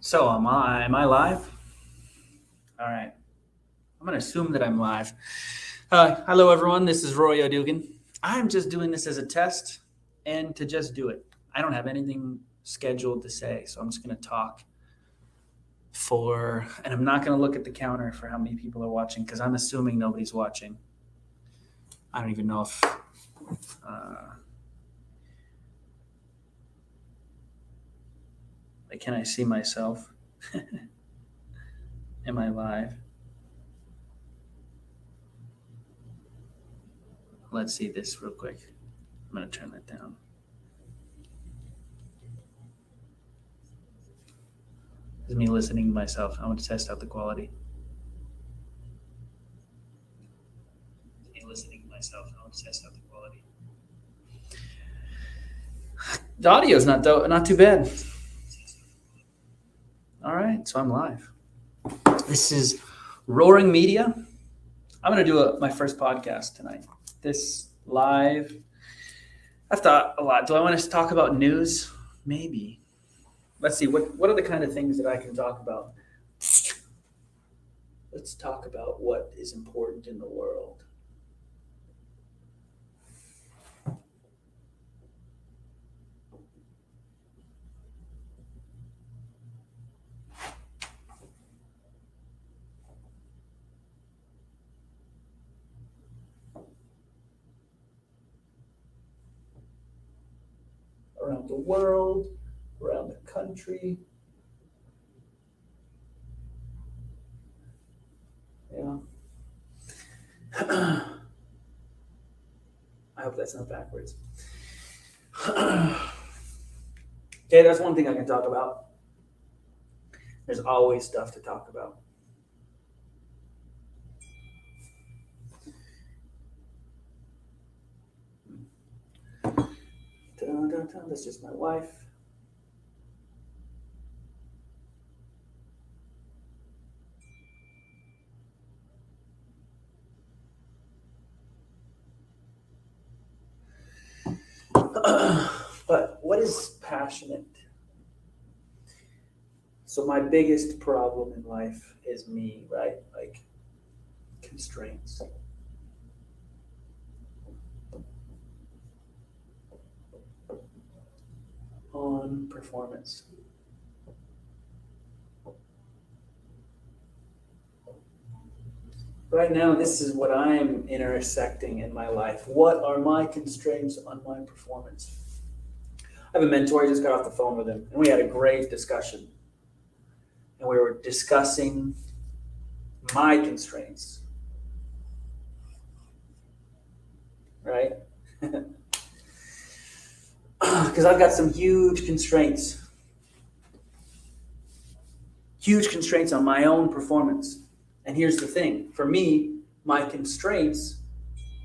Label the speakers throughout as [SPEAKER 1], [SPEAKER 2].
[SPEAKER 1] So am I live? All right. I'm going to assume that I'm live. Hello, everyone. This is Roy O'Dugan. I'm just doing this as a test and to just do it. I don't have anything scheduled to say, so I'm just going to talk and I'm not going to look at the counter for how many people are watching because I'm assuming nobody's watching. I don't even know if. Can I see myself? Am I live? Let's see this real quick. I'm going to turn that down. This is me listening to myself. I want to test out the quality. Listening to myself. I want to test out the quality. The audio is not too bad. All right, so I'm live. This is Roaring Media. I'm going to do my first podcast tonight. This live. I've thought a lot. Do I want to talk about news? Maybe. Let's see. What are the kind of things that I can talk about? Let's talk about what is important in the world. Around the world, around the country. Yeah. I hope that's not backwards. Okay, that's one thing I can talk about. There's always stuff to talk about. That's just my wife. But what is passionate? So my biggest problem in life is me, right? Like constraints. On performance. Right now, this is what I'm intersecting in my life. What are my constraints on my performance? I have a mentor. I just got off the phone with him, and we had a great discussion. And we were discussing my constraints, right? Because I've got some huge constraints on my own performance. And here's the thing, for me, my constraints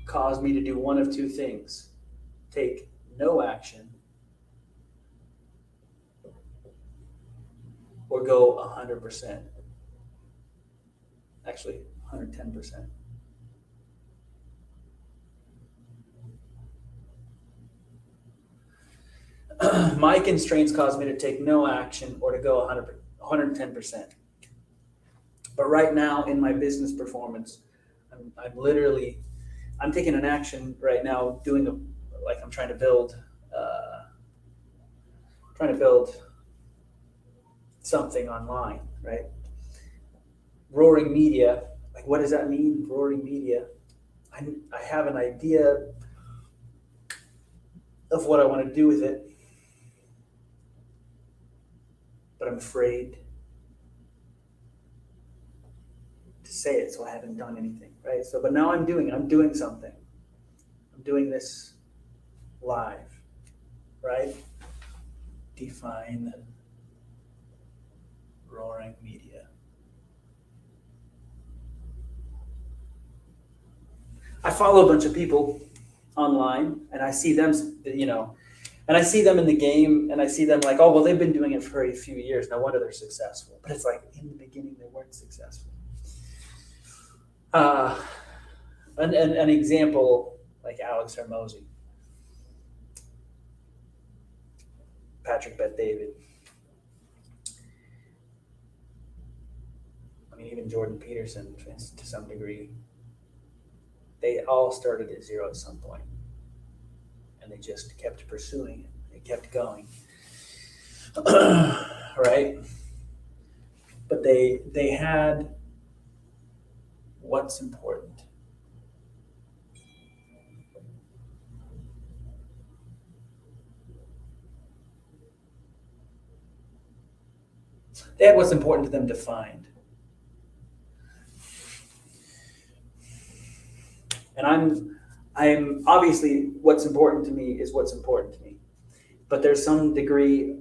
[SPEAKER 1] cause me to do one of two things: take no action or go 100%. Actually, 110%. My constraints cause me to take no action or to go 110%. But right now in my business performance, I'm taking an action right now, I'm trying to build something online, right? Roaring Media, like what does that mean? Roaring Media. I have an idea of what I want to do with it, but I'm afraid to say it, so I haven't done anything, right? So, but now I'm doing something. I'm doing this live, right? Define Roaring Media. I follow a bunch of people online, and I see them, and I see them in the game, and I see them like, oh, well, they've been doing it for a few years. No wonder they're successful. But it's like in the beginning, they weren't successful. An example like Alex Hormozi, Patrick Bet-David. even Jordan Peterson to some degree, they all started at zero at some point, and they just kept pursuing it. They kept going, right? But they had what's important. They had what's important to them defined. And I'm obviously what's important to me is what's important to me. But there's some degree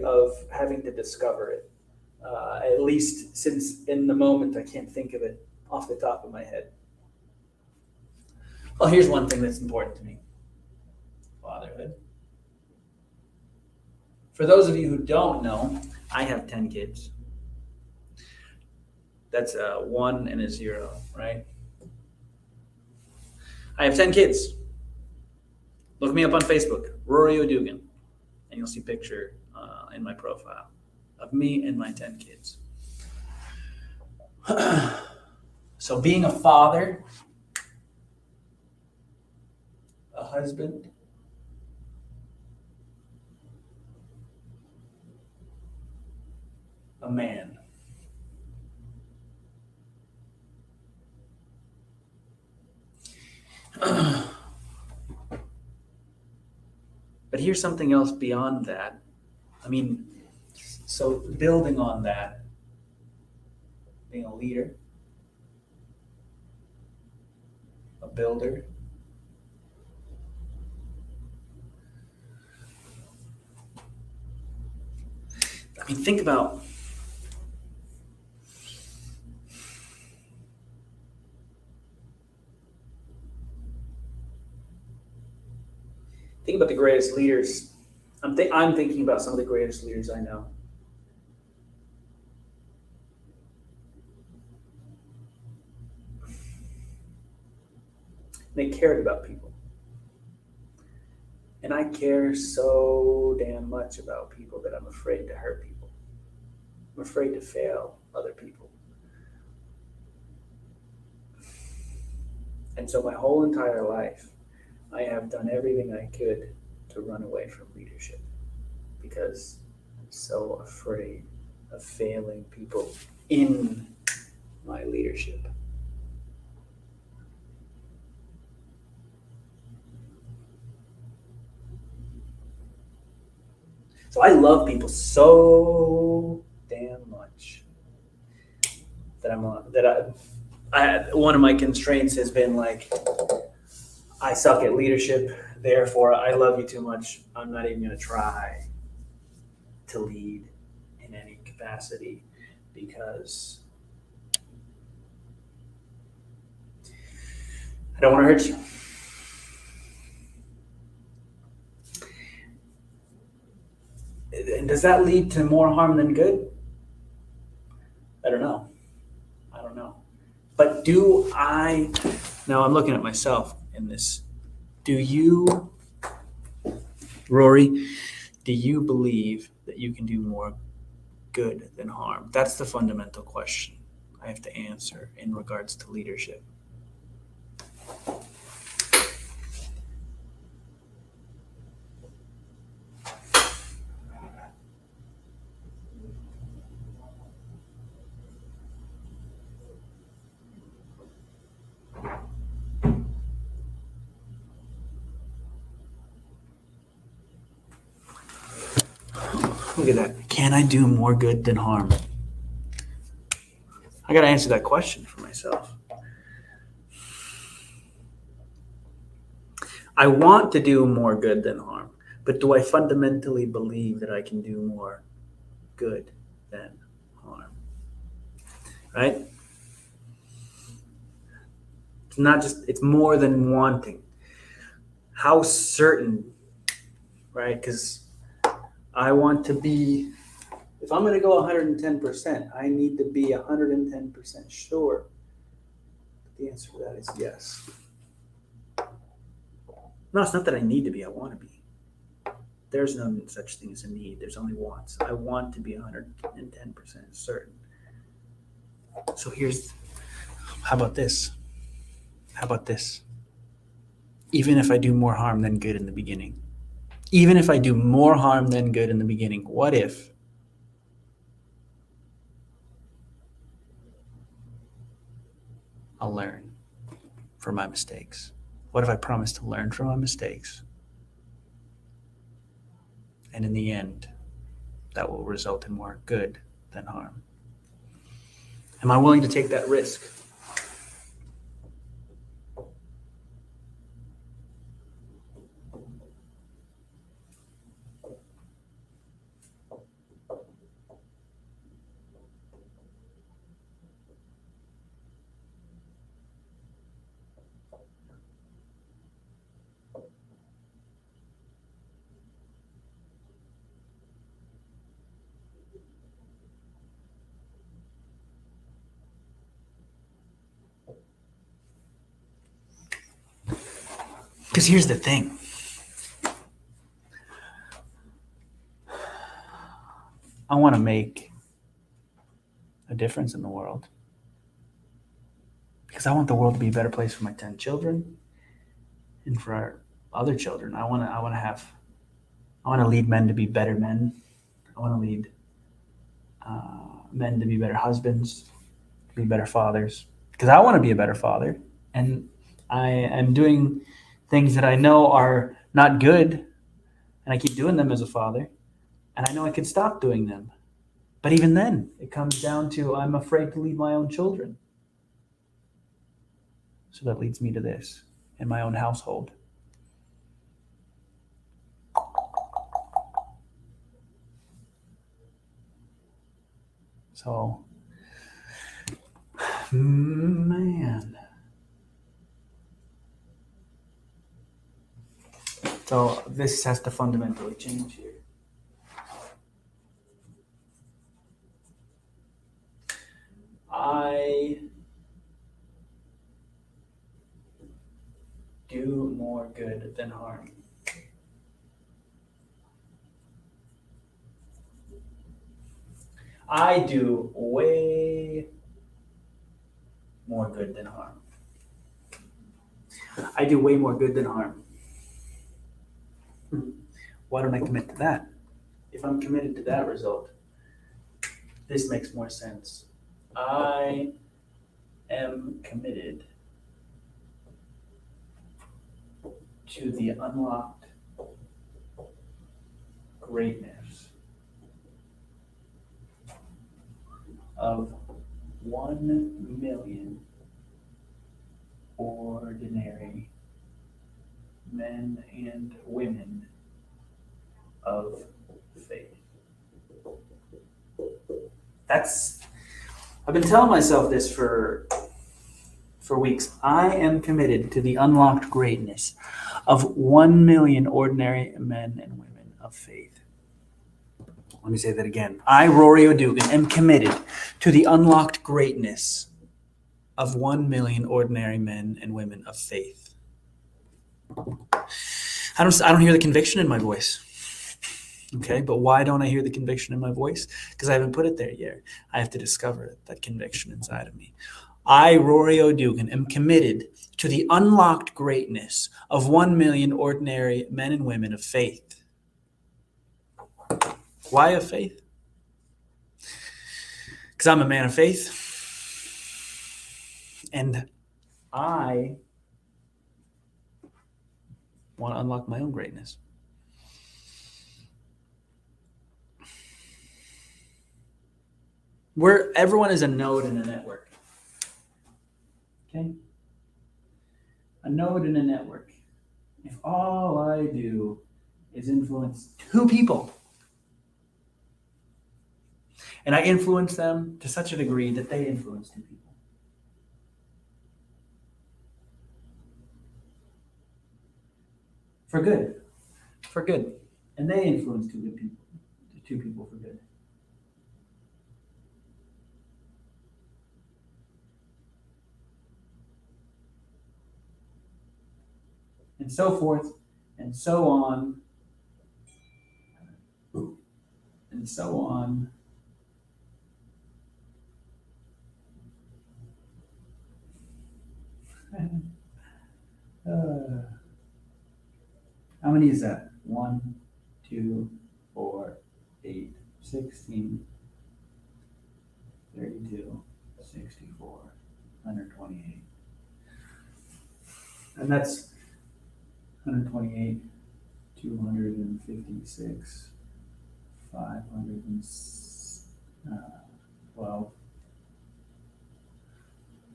[SPEAKER 1] of having to discover it. At least since in the moment I can't think of it off the top of my head. Well, here's one thing that's important to me. Fatherhood. For those of you who don't know, I have 10 kids. That's a 1 and a 0, right? I have 10 kids. Look me up on Facebook, Rory O'Dugan, and you'll see a picture in my profile of me and my 10 kids. So being a father, a husband, a man. But here's something else beyond that. I mean, so building on that, being a leader, a builder, I mean, think about the greatest leaders. I'm thinking about some of the greatest leaders I know. They cared about people. And I care so damn much about people that I'm afraid to hurt people. I'm afraid to fail other people. And so my whole entire life, I have done everything I could to run away from leadership because I'm so afraid of failing people in my leadership. So I love people so damn much that one of my constraints has been like, I suck at leadership, therefore I love you too much. I'm not even going to try to lead in any capacity because I don't want to hurt you. And does that lead to more harm than good? I don't know. But now I'm looking at myself in this. Rory, do you believe that you can do more good than harm? That's the fundamental question I have to answer in regards to leadership. Look at that. Can I do more good than harm? I got to answer that question for myself. I want to do more good than harm, but do I fundamentally believe that I can do more good than harm? Right? It's not just, it's more than wanting. How certain, right? Because I want to be, if I'm going to go 110%, I need to be 110% sure. The answer to that is yes. No, it's not that I need to be, I want to be. There's no such thing as a need, there's only wants. I want to be 110% certain. So how about this? How about this? Even if I do more harm than good in the beginning, even if I do more harm than good in the beginning, what if I'll learn from my mistakes? What if I promise to learn from my mistakes? And in the end, that will result in more good than harm. Am I willing to take that risk? Because here's the thing. I want to make a difference in the world. Because I want the world to be a better place for my 10 children and for our other children. I want to lead men to be better men. I want to lead men to be better husbands, to be better fathers. Because I want to be a better father. And I am doing things that I know are not good, and I keep doing them as a father, and I know I can stop doing them. But even then, it comes down to I'm afraid to lead my own children. So that leads me to this in my own household. So, man. So this has to fundamentally change here. I do more good than harm. I do way more good than harm. I do way more good than harm. Why don't I commit to that? If I'm committed to that result, this makes more sense. I am committed to the unlocked greatness of 1 million ordinary men and women of faith. I've been telling myself this for weeks. I am committed to the unlocked greatness of 1 million ordinary men and women of faith. Let me say that again. I, Rory O'Dugan, am committed to the unlocked greatness of 1 million ordinary men and women of faith. I don't hear the conviction in my voice. Okay, but why don't I hear the conviction in my voice? Because I haven't put it there yet. I have to discover that conviction inside of me. I, Rory O'Dugan, am committed to the unlocked greatness of 1 million ordinary men and women of faith. Why of faith? Because I'm a man of faith. And I want to unlock my own greatness. Where everyone is a node in a network. Okay? A node in a network. If all I do is influence 2 people, and I influence them to such a degree that they influence 2 people, for good, and they influence 2 good people, 2 people for good. And so forth, and so on, and so on, How many is that? 1, 2, 4, 8, 16, 32, 64, 128. And that's 128, 256, 512,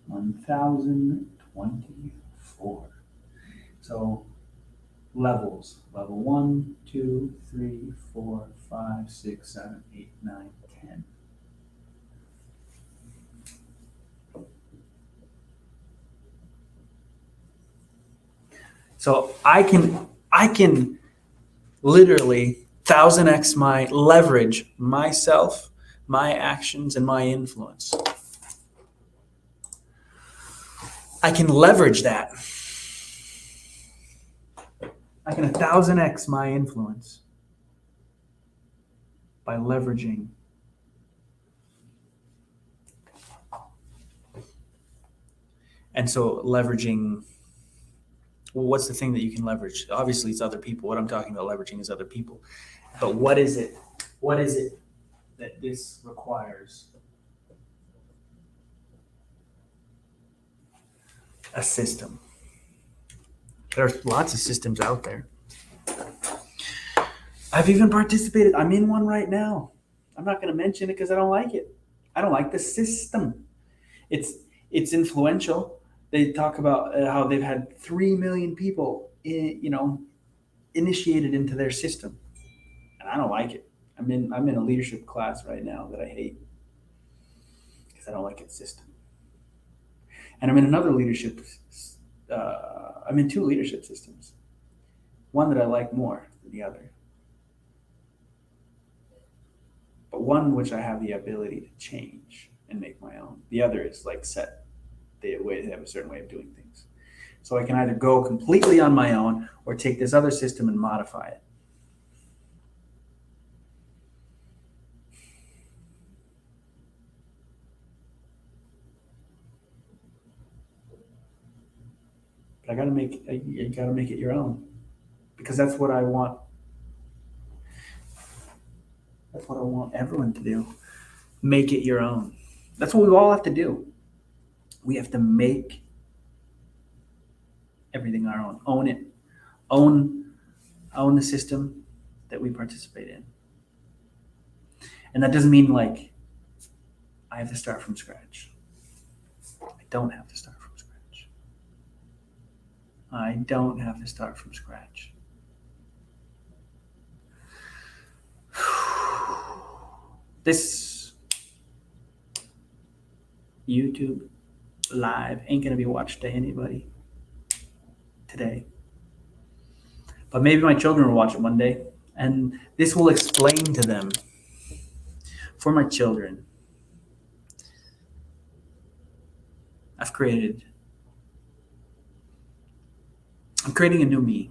[SPEAKER 1] 1024. So levels, level 1, 2, 3, 4, 5, 6, 7, 8, 9, 10. So I can literally 1000x my leverage myself, my actions, and my influence. I can leverage that. I can 1000x my influence by leveraging and so leveraging. Well, what's the thing that you can leverage? Obviously, it's other people. What I'm talking about leveraging is other people. But what is it? What is it that this requires? A system. There's lots of systems out there. I've even participated. I'm in one right now. I'm not going to mention it because I don't like it. I don't like the system. It's influential. They talk about how they've had 3 million people, initiated into their system, and I don't like it. I'm in a leadership class right now that I hate because I don't like its system. And I'm in another leadership. I'm in 2 leadership systems. One that I like more than the other, but one which I have the ability to change and make my own. The other is like set. They have a certain way of doing things. So I can either go completely on my own or take this other system and modify it. But you gotta make it your own, because that's what I want. That's what I want everyone to do. Make it your own. That's what we all have to do. We have to make everything our own. Own it. Own the system that we participate in. And that doesn't mean like I have to start from scratch. I don't have to start from scratch. I don't have to start from scratch. This YouTube live ain't gonna be watched by anybody today. But maybe my children will watch it one day, and this will explain to them. For my children, I'm creating a new me.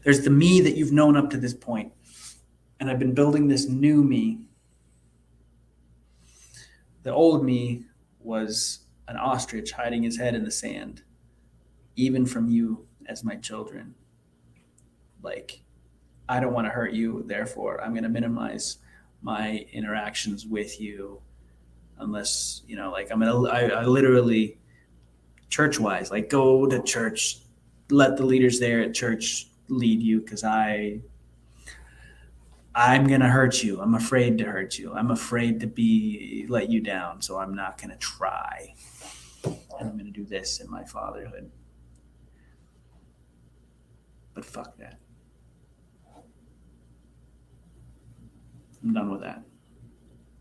[SPEAKER 1] There's the me that you've known up to this point, and I've been building this new me. The old me was an ostrich hiding his head in the sand, even from you as my children. Like, I don't want to hurt you, therefore I'm going to minimize my interactions with you, unless, like I literally, church-wise, like go to church, let the leaders there at church lead you, because I'm going to hurt you. I'm afraid to hurt you. I'm afraid to let you down, so I'm not going to try. And I'm going to do this in my fatherhood. But fuck that. I'm done with that.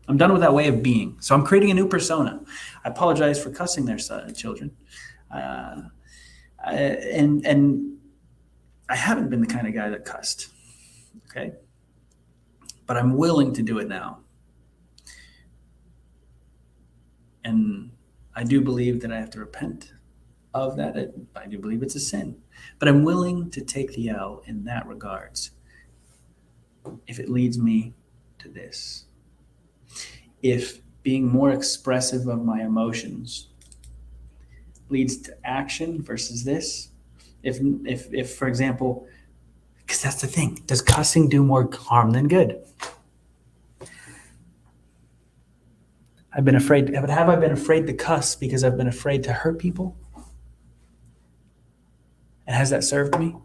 [SPEAKER 1] I'm done with that way of being. So I'm creating a new persona. I apologize for cussing their children. And I haven't been the kind of guy that cussed. Okay. But I'm willing to do it now. And I do believe that I have to repent of that. I do believe it's a sin. But I'm willing to take the L in that regards, if it leads me to this. If being more expressive of my emotions leads to action versus this, If for example, because that's the thing, does cussing do more harm than good? I've been afraid, but have I been afraid to cuss because I've been afraid to hurt people? And has that served me?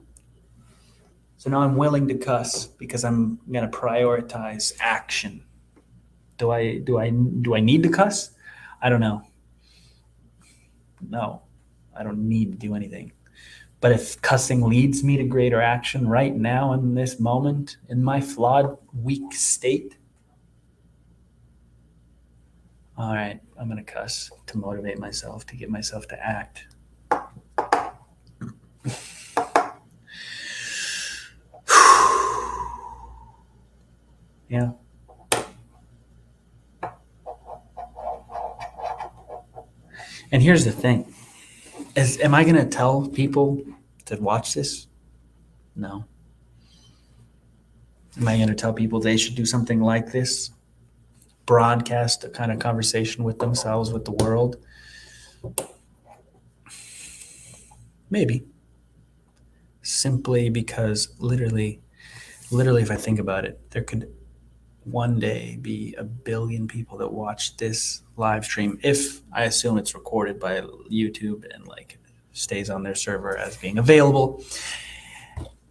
[SPEAKER 1] So now I'm willing to cuss because I'm going to prioritize action. Do I need to cuss? I don't know. No, I don't need to do anything. But if cussing leads me to greater action right now in this moment, in my flawed, weak state, all right, I'm going to cuss to motivate myself, to get myself to act. Yeah. And here's the thing. Am I going to tell people to watch this? No. Am I going to tell people they should do something like this? Broadcast a kind of conversation with themselves, with the world? Maybe. Simply because literally, if I think about it, there could one day be 1 billion people that watch this live stream, if I assume it's recorded by YouTube and like stays on their server as being available.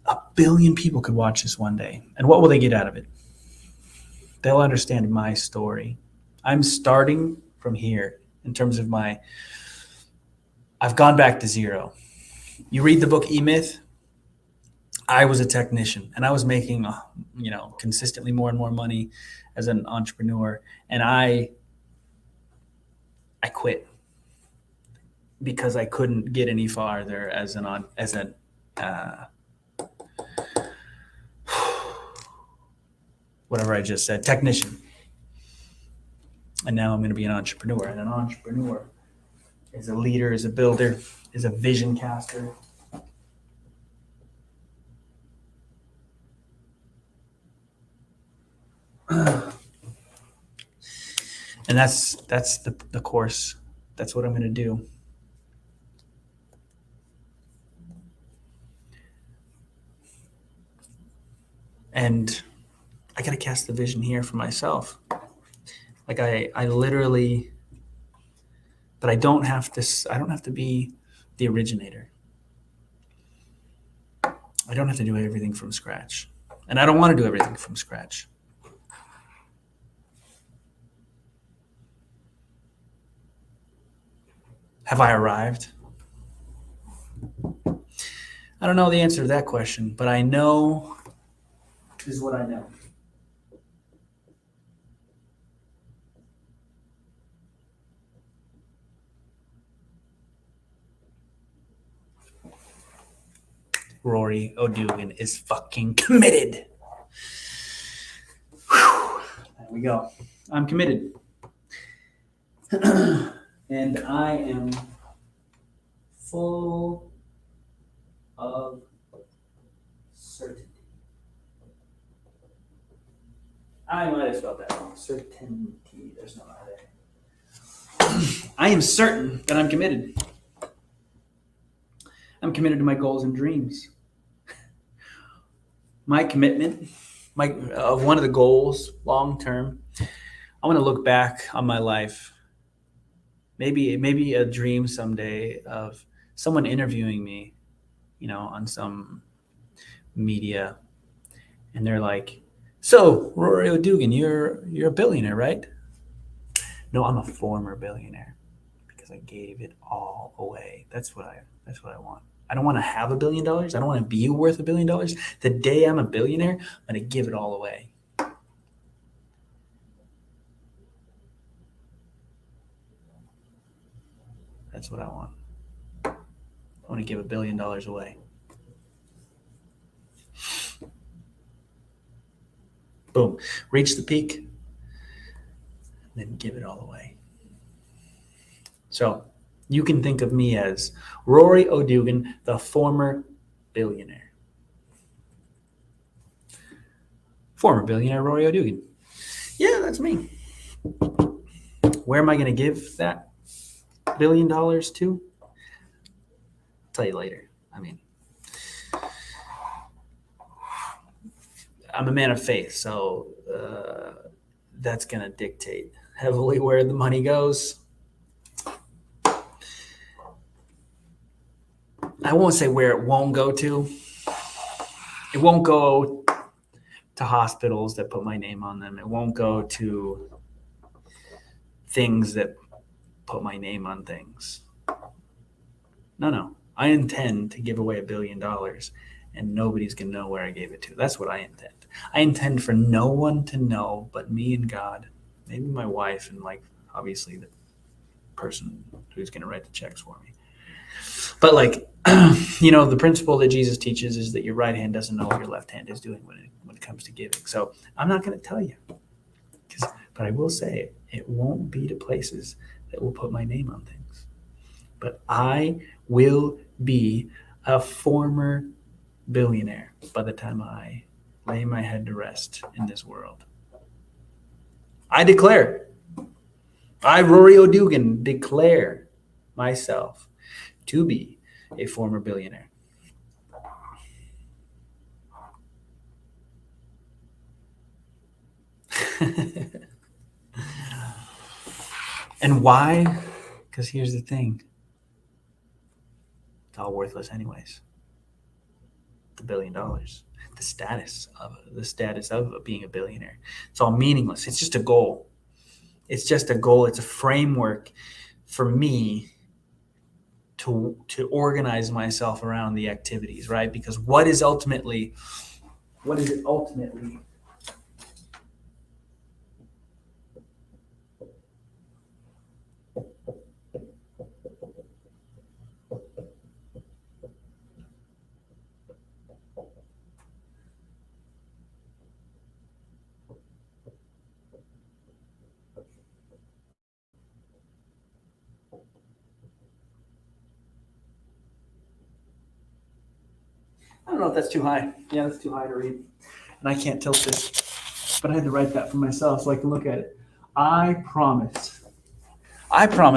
[SPEAKER 1] 1 billion people could watch this one day. And what will they get out of it? They'll understand my story. I'm starting from here in terms of I've gone back to zero. You read the book E-Myth. I was a technician and I was making, consistently more and more money as an entrepreneur. And I quit because I couldn't get any farther as whatever I just said, technician. And now I'm going to be an entrepreneur. And an entrepreneur is a leader, is a builder, is a vision caster. And that's the course. That's what I'm going to do. And I got to cast the vision here for myself. Like I literally, but I don't have to be the originator. I don't have to do everything from scratch. And I don't want to do everything from scratch. Have I arrived? I don't know the answer to that question, but I know this is what I know. Rory O'Dugan is fucking committed. Whew. There we go. I'm committed. And I am full of certainty. I might have spelled that wrong. Certainty. There's no R there. I am certain that I'm committed. I'm committed to my goals and dreams. My commitment, one of the goals, long term, I want to look back on my life. Maybe a dream someday of someone interviewing me, on some media, and they're like, "So, Rory O'Dugan, you're a billionaire, right?" No, I'm a former billionaire because I gave it all away. That's what I want. I don't want to have $1 billion. I don't want to be worth $1 billion. The day I'm a billionaire, I'm going to give it all away. That's what I want. I want to give $1 billion away. Boom. Reach the peak, then give it all away. So you can think of me as Rory O'Dugan, the former billionaire. Former billionaire Rory O'Dugan. Yeah, that's me. Where am I going to give that $1 billion to? I'll tell you later. I'm a man of faith, so that's going to dictate heavily where the money goes. I won't say where it won't go to. It won't go to hospitals that put my name on them. It won't go to things that put my name on things. No. I intend to give away $1 billion and nobody's going to know where I gave it to. That's what I intend. I intend for no one to know but me and God, maybe my wife, and like obviously the person who's going to write the checks for me. But like, the principle that Jesus teaches is that your right hand doesn't know what your left hand is doing when it comes to giving. So I'm not going to tell you, but I will say it won't be to places that will put my name on things. But I will be a former billionaire by the time I lay my head to rest in this world. I declare, Rory O'Dugan, declare myself to be a former billionaire. And why? Because here's the thing. It's all worthless anyways. The $1 billion, the status of being a billionaire. It's all meaningless. It's just a goal. It's a framework for me to organize myself around the activities, right? Because what is it ultimately? I don't know if that's too high. Yeah, that's too high to read. And I can't tilt this. But I had to write that for myself so I can look at it. I promise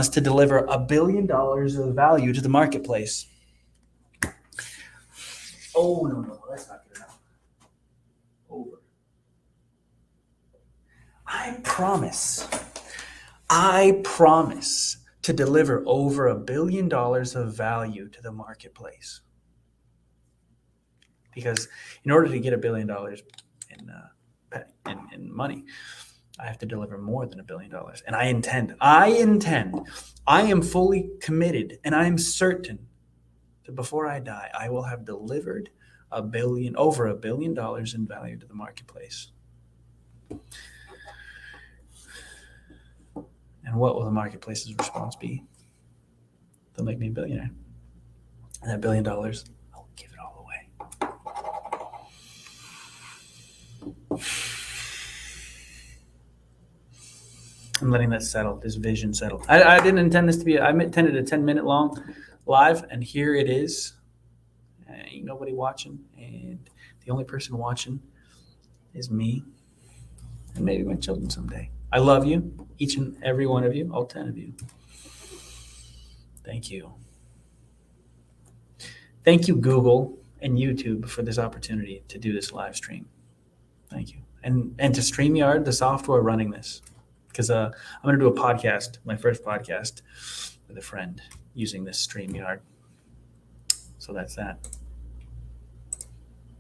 [SPEAKER 1] to deliver $1 billion of value to the marketplace. Oh, no, that's not good enough. Over. I promise to deliver over $1 billion of value to the marketplace. Because in order to get $1 billion in money, I have to deliver more than $1 billion. And I intend, I am fully committed, and I am certain that before I die, I will have delivered over $1 billion in value to the marketplace. And what will the marketplace's response be? They'll make me a billionaire. And that $1 billion, I'll give it all away. I'm letting that settle, this vision settle. I didn't intend this to be, I intended a 10-minute long live, and here it is. Ain't nobody watching, and the only person watching is me and maybe my children someday. I love you, each and every one of you, all 10 of you. Thank you. Thank you, Google and YouTube, for this opportunity to do this live stream. Thank you. And to StreamYard, the software running this, because I'm going to do a podcast, my first podcast with a friend using this StreamYard. So that's that.